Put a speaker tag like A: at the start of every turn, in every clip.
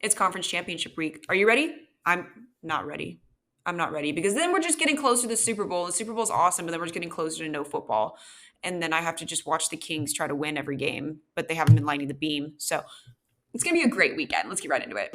A: It's conference championship week. Are you ready? I'm not ready. I'm not ready because then we're just getting closer to the Super Bowl. The Super Bowl's awesome, but then we're just getting closer to no football. And then I have to just watch the Kings try to win every game, but they haven't been lighting the beam. So it's going to be a great weekend. Let's get right into it.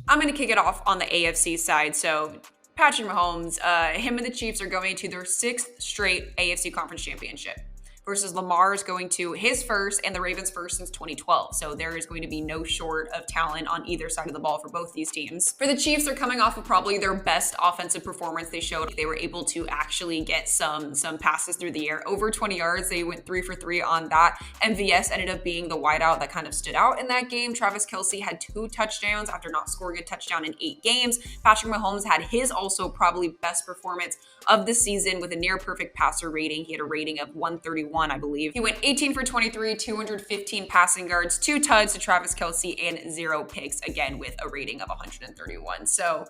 A: I'm going to kick it off on the AFC side. So Patrick Mahomes, him and the Chiefs are going to their sixth straight AFC Conference Championship versus Lamar is going to his first and the Ravens' first since 2012. So there is going to be no short of talent on either side of the ball for both these teams. For the Chiefs, they're coming off of probably their best offensive performance they showed. They were able to actually get some passes through the air. Over 20 yards, they went 3 for 3 on that. MVS ended up being the wideout that kind of stood out in that game. Travis Kelce had 2 touchdowns after not scoring a touchdown in 8 games. Patrick Mahomes had his also probably best performance of the season with a near perfect passer rating. He had a rating of 131, I believe. He went 18 for 23, 215 passing yards, 2 tuds to Travis Kelce, and 0 picks, again with a rating of 131. So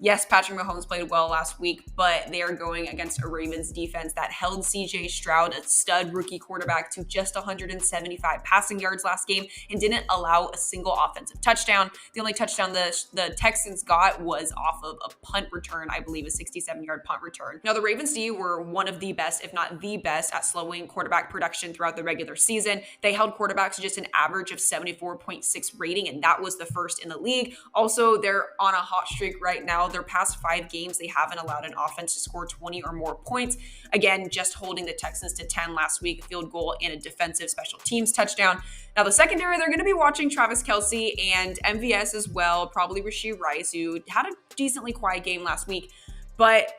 A: yes, Patrick Mahomes played well last week, but they are going against a Ravens defense that held CJ Stroud, a stud rookie quarterback, to just 175 passing yards last game and didn't allow a single offensive touchdown. The only touchdown the Texans got was off of a punt return, I believe a 67-yard punt return. Now, the Ravens D were one of the best, if not the best, at slowing quarterback production throughout the regular season. They held quarterbacks to just an average of 74.6 rating, and that was the first in the league. Also, they're on a hot streak right now. Their past 5 games, they haven't allowed an offense to score 20 or more points. Again, just holding the Texans to 10 last week, field goal and a defensive special teams touchdown. Now, the secondary, they're going to be watching Travis Kelce and MVS as well, probably Rashee Rice, who had a decently quiet game last week. But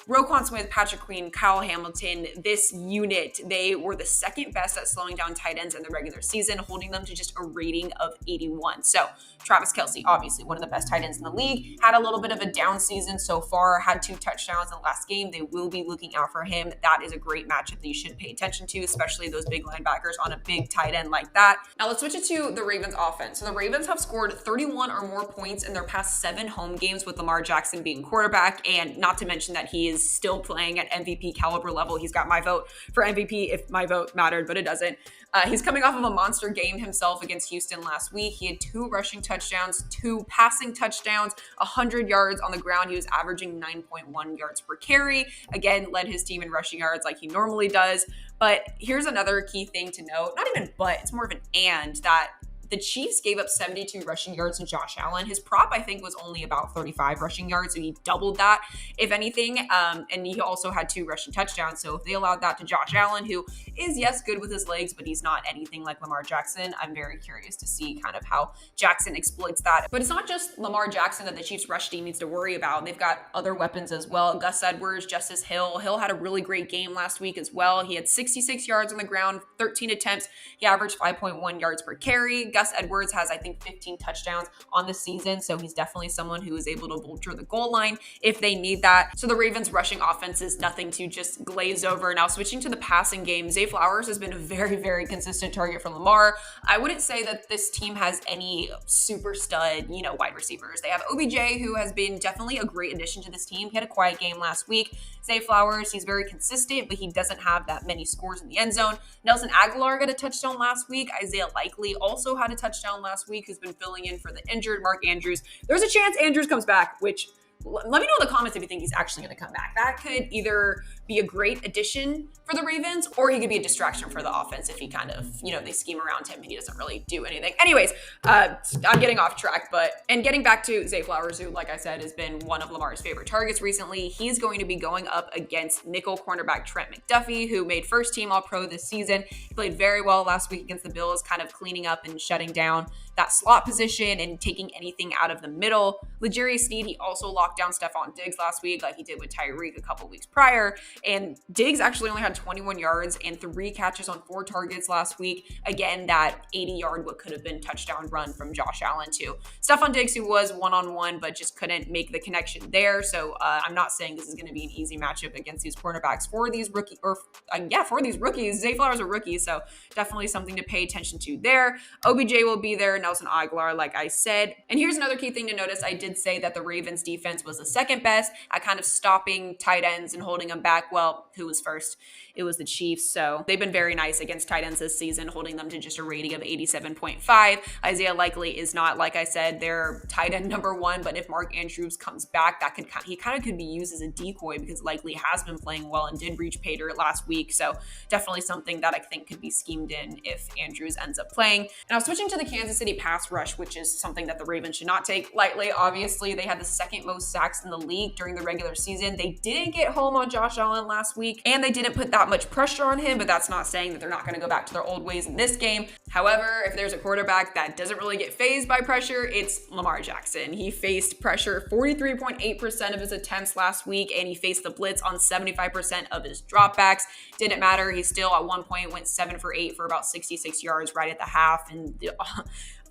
A: Roquan Smith, Patrick Queen, Kyle Hamilton, this unit, they were the second best at slowing down tight ends in the regular season, holding them to just a rating of 81. So Travis Kelce, obviously one of the best tight ends in the league, had a little bit of a down season so far, had 2 touchdowns in the last game. They will be looking out for him. That is a great matchup that you should pay attention to, especially those big linebackers on a big tight end like that. Now let's switch it to the Ravens offense. So the Ravens have scored 31 or more points in their past 7 home games with Lamar Jackson being quarterback, and not to mention that he is still playing at MVP caliber level. He's got my vote for MVP if my vote mattered, but it doesn't. He's coming off of a monster game himself against Houston last week. He had 2 rushing touchdowns, 2 passing touchdowns, 100 yards on the ground. He was averaging 9.1 yards per carry. Again, led his team in rushing yards like he normally does. But here's another key thing to note. Not even but, it's more of an and, that the Chiefs gave up 72 rushing yards to Josh Allen. His prop, I think, was only about 35 rushing yards, so he doubled that, if anything. And he also had 2 rushing touchdowns. So if they allowed that to Josh Allen, who is, yes, good with his legs, but he's not anything like Lamar Jackson, I'm very curious to see kind of how Jackson exploits that. But it's not just Lamar Jackson that the Chiefs rush team needs to worry about. They've got other weapons as well. Gus Edwards, Justice Hill. Hill had a really great game last week as well. He had 66 yards on the ground, 13 attempts. He averaged 5.1 yards per carry. Gus Edwards has, I think, 15 touchdowns on the season, so he's definitely someone who is able to vulture the goal line if they need that. So the Ravens' rushing offense is nothing to just glaze over. Now, switching to the passing game, Zay Flowers has been a very, very consistent target for Lamar. I wouldn't say that this team has any super stud, wide receivers. They have OBJ, who has been definitely a great addition to this team. He had a quiet game last week. Zay Flowers, he's very consistent, but he doesn't have that many scores in the end zone. Nelson Aguilar got a touchdown last week. Isaiah Likely also had a touchdown last week, who's been filling in for the injured Mark Andrews. There's a chance Andrews comes back, which let me know in the comments if you think he's actually going to come back. That could either be a great addition for the Ravens, or he could be a distraction for the offense if he kind of, they scheme around him and he doesn't really do anything. Anyways, I'm getting off track, and getting back to Zay Flowers, who, like I said, has been one of Lamar's favorite targets recently. He's going to be going up against nickel cornerback Trent McDuffie, who made first team All-Pro this season. He played very well last week against the Bills, kind of cleaning up and shutting down that slot position and taking anything out of the middle. L'Jarius Sneed, he also locked down Stephon Diggs last week like he did with Tyreek a couple weeks prior. And Diggs actually only had 21 yards and 3 catches on 4 targets last week. Again, that 80-yard what could have been touchdown run from Josh Allen too. Stephon Diggs, who was one-on-one but just couldn't make the connection there. So I'm not saying this is going to be an easy matchup against these cornerbacks for these rookies. For these rookies. Zay Flowers a rookie, so definitely something to pay attention to there. OBJ will be there. Nelson Aguilar, like I said. And here's another key thing to notice. I did say that the Ravens defense was the second best at kind of stopping tight ends and holding them back. quarterback. Well, who was first? It was the Chiefs. So they've been very nice against tight ends this season, holding them to just a rating of 87.5. Isaiah Likely is not, like I said, their tight end number one, but if Mark Andrews comes back, he kind of could be used as a decoy because Likely has been playing well and did reach pay dirt last week. So definitely something that I think could be schemed in if Andrews ends up playing. Now switching to the Kansas City pass rush, which is something that the Ravens should not take lightly. Obviously, they had the second most sacks in the league during the regular season. They didn't get home on Josh Allen last week, and they didn't put that much pressure on him, but that's not saying that they're not going to go back to their old ways in this game. However, if there's a quarterback that doesn't really get fazed by pressure, it's Lamar Jackson. He faced pressure 43.8% of his attempts last week, and he faced the blitz on 75% of his dropbacks. Didn't matter. He still at one point went 7 for 8 for about 66 yards right at the half, and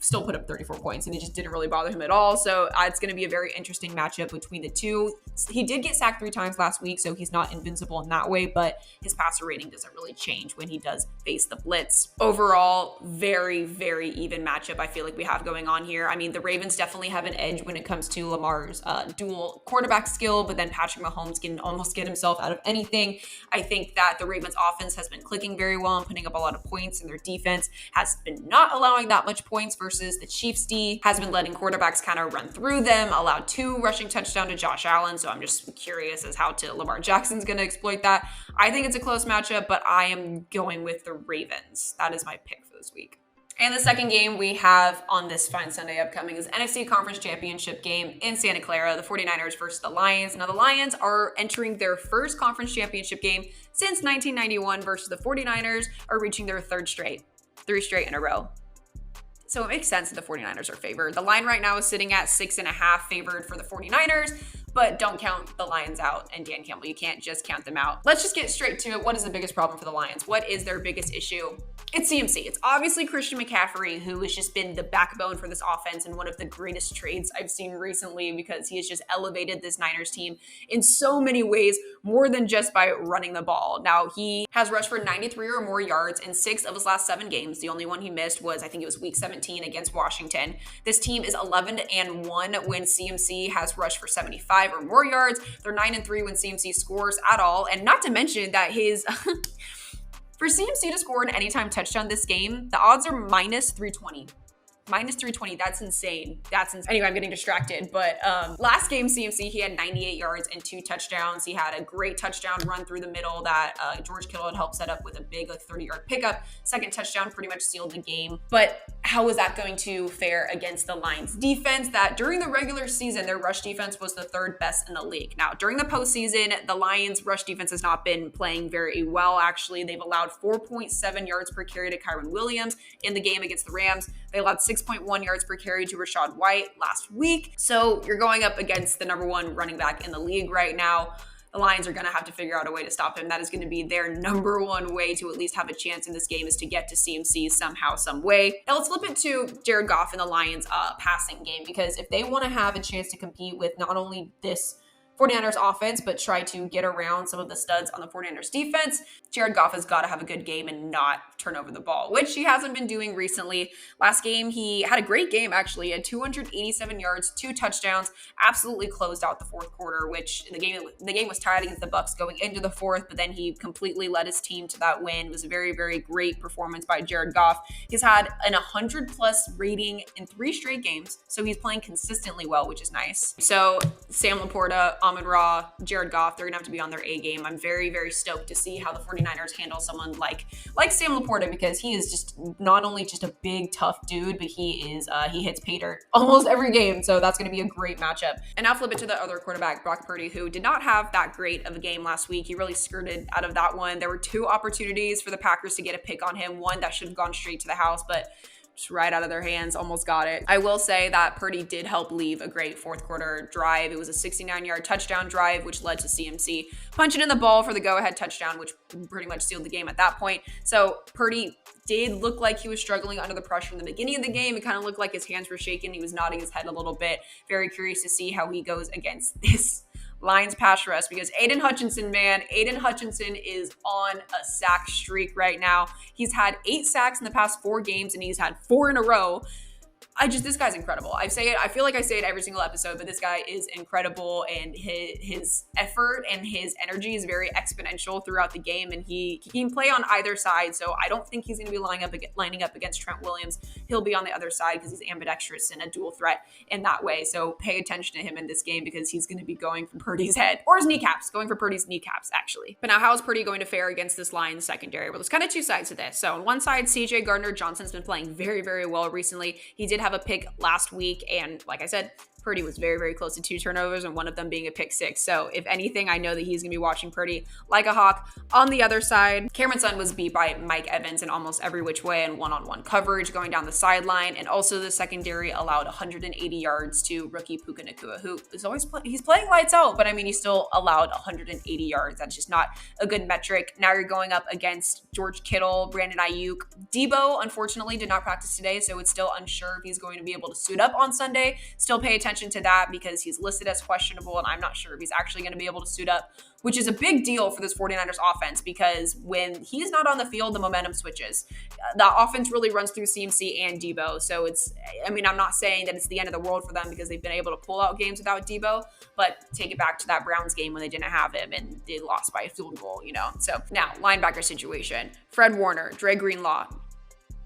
A: still put up 34 points, and it just didn't really bother him at all. So it's going to be a very interesting matchup between the two. He did get sacked 3 times last week, so he's not invincible in that way, but his passer rating doesn't really change when he does face the blitz. Overall, very, very even matchup I feel like we have going on here. I mean, the Ravens definitely have an edge when it comes to Lamar's dual quarterback skill, but then Patrick Mahomes can almost get himself out of anything. I think that the Ravens offense has been clicking very well and putting up a lot of points, and their defense has been not allowing that much points versus the Chiefs D has been letting quarterbacks kind of run through them, allowed 2 rushing touchdowns to Josh Allen. So I'm just curious as how to Lamar Jackson's going to exploit that. I think it's a close matchup, but I am going with the Ravens. That is my pick for this week. And the second game we have on this fine Sunday upcoming is NFC Conference Championship game in Santa Clara, the 49ers versus the Lions. Now, the Lions are entering their first conference championship game since 1991 versus the 49ers are reaching their 3rd straight in a row. So it makes sense that the 49ers are favored. The line right now is sitting at 6.5 favored for the 49ers, but don't count the Lions out. And Dan Campbell, you can't just count them out. Let's just get straight to it. What is the biggest problem for the Lions? What is their biggest issue? It's CMC. It's obviously Christian McCaffrey, who has just been the backbone for this offense and one of the greatest trades I've seen recently because he has just elevated this Niners team in so many ways, more than just by running the ball. Now, he has rushed for 93 or more yards in 6 of his last 7 games. The only one he missed was, I think it was week 17 against Washington. This team is 11-1 when CMC has rushed for 75 or more yards. They're 9-3 when CMC scores at all. And not to mention that his... For CMC to score an anytime touchdown this game, the odds are minus 320. Minus 320, that's insane. Anyway, I'm getting distracted. But last game, CMC, he had 98 yards and 2 touchdowns. He had a great touchdown run through the middle that George Kittle had helped set up with a big 30-yard pickup. Second touchdown pretty much sealed the game. But how is that going to fare against the Lions defense that during the regular season, their rush defense was the 3rd best in the league? Now, during the postseason, the Lions rush defense has not been playing very well, actually. They've allowed 4.7 yards per carry to Kyren Williams in the game against the Rams. They allowed 6.1 yards per carry to Rachaad White last week. So you're going up against the number 1 running back in the league right now. The Lions are going to have to figure out a way to stop him. That is going to be their number 1 way to at least have a chance in this game, is to get to CMC somehow, some way. Now let's flip it to Jared Goff and the Lions passing game, because if they want to have a chance to compete with not only this 49ers offense, but try to get around some of the studs on the 49ers defense, Jared Goff has got to have a good game and not turn over the ball, which he hasn't been doing recently. Last game, he had a great game, actually. He had 287 yards, 2 touchdowns, absolutely closed out the 4th quarter, which the game was tied against the Bucs going into the 4th, but then he completely led his team to that win. It was a very, very great performance by Jared Goff. He's had an 100-plus rating in 3 straight games, so he's playing consistently well, which is nice. So Sam Laporta, Amon-Ra, Jared Goff, they're going to have to be on their A game. I'm very, very stoked to see how the 49ers handle someone like Sam Laporta, because he is just not only just a big, tough dude, but he hits pay dirt almost every game. So that's going to be a great matchup. And now flip it to the other quarterback, Brock Purdy, who did not have that great of a game last week. He really skirted out of that one. There were 2 opportunities for the Packers to get a pick on him. One that should have gone straight to the house, but just right out of their hands, almost got it. I will say that Purdy did help leave a great 4th quarter drive. It was a 69-yard touchdown drive, which led to CMC punching in the ball for the go-ahead touchdown, which pretty much sealed the game at that point. So Purdy did look like he was struggling under the pressure in the beginning of the game. It kind of looked like his hands were shaking. He was nodding his head a little bit. Very curious to see how he goes against this Lions pass rush, because Aiden Hutchinson is on a sack streak right now. He's had 8 sacks in the past 4 games, and he's had 4 in a row. this guy's incredible. I feel like I say it every single episode, but this guy is incredible, and his effort and his energy is very exponential throughout the game, and he can play on either side. So I don't think he's going to be lining up against Trent Williams. He'll be on the other side because he's ambidextrous and a dual threat in that way. So pay attention to him in this game because he's going to be going for Purdy's head or his kneecaps, going for Purdy's kneecaps actually. But now how is Purdy going to fare against this Lions secondary? Well, there's kind of two sides to this. So on one side, CJ Gardner-Johnson's been playing very, very well recently. He did have a pick last week, and like I said, Purdy was very, very close to 2 turnovers and one of them being a pick 6. So if anything, I know that he's going to be watching Purdy like a hawk. On the other side, Cameron Sutton was beat by Mike Evans in almost every which way in one-on-one coverage going down the sideline. And also the secondary allowed 180 yards to rookie Puka Nacua, who is always he's playing lights out, but I mean, he still allowed 180 yards. That's just not a good metric. Now you're going up against George Kittle, Brandon Ayuk. Debo, unfortunately, did not practice today, so it's still unsure if he's going to be able to suit up on Sunday. Still pay attention to that because he's listed as questionable, and I'm not sure if he's actually going to be able to suit up, which is a big deal for this 49ers offense because when he's not on the field, the momentum switches. The offense really runs through CMC and Debo. So I'm not saying that it's the end of the world for them because they've been able to pull out games without Debo, but take it back to that Browns game when they didn't have him and they lost by a field goal, So now, linebacker situation. Fred Warner, Dre Greenlaw,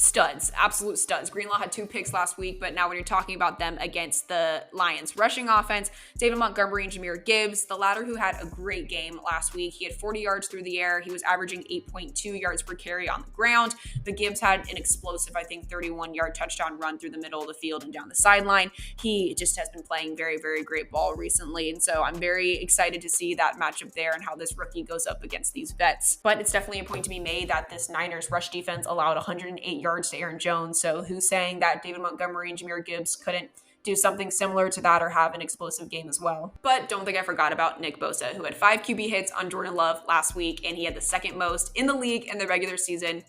A: studs, absolute studs. Greenlaw had 2 picks last week, but now when you're talking about them against the Lions rushing offense, David Montgomery and Jahmyr Gibbs, the latter who had a great game last week. He had 40 yards through the air. He was averaging 8.2 yards per carry on the ground, but Gibbs had an explosive, 31-yard touchdown run through the middle of the field and down the sideline. He just has been playing very, very great ball recently, and so I'm very excited to see that matchup there and how this rookie goes up against these vets. But it's definitely a point to be made that this Niners rush defense allowed 108 yards to Aaron Jones. So who's saying that David Montgomery and Jahmyr Gibbs couldn't do something similar to that or have an explosive game as well? But don't think I forgot about Nick Bosa, who had 5 QB hits on Jordan Love last week, and he had the second most in the league in the regular season.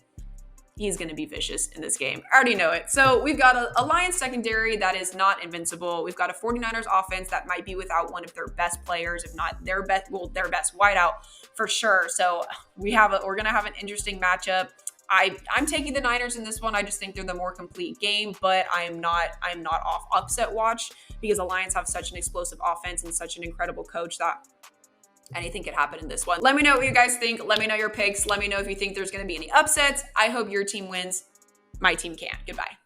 A: He's going to be vicious in this game. I already know it. So we've got a Lions secondary that is not invincible. We've got a 49ers offense that might be without one of their best players, if not their best wideout for sure. So we're going to have an interesting matchup. I'm taking the Niners in this one. I just think they're the more complete game, but I'm not off upset watch because the Lions have such an explosive offense and such an incredible coach that anything could happen in this one. Let me know what you guys think. Let me know your picks. Let me know if you think there's going to be any upsets. I hope your team wins. My team can't. Goodbye.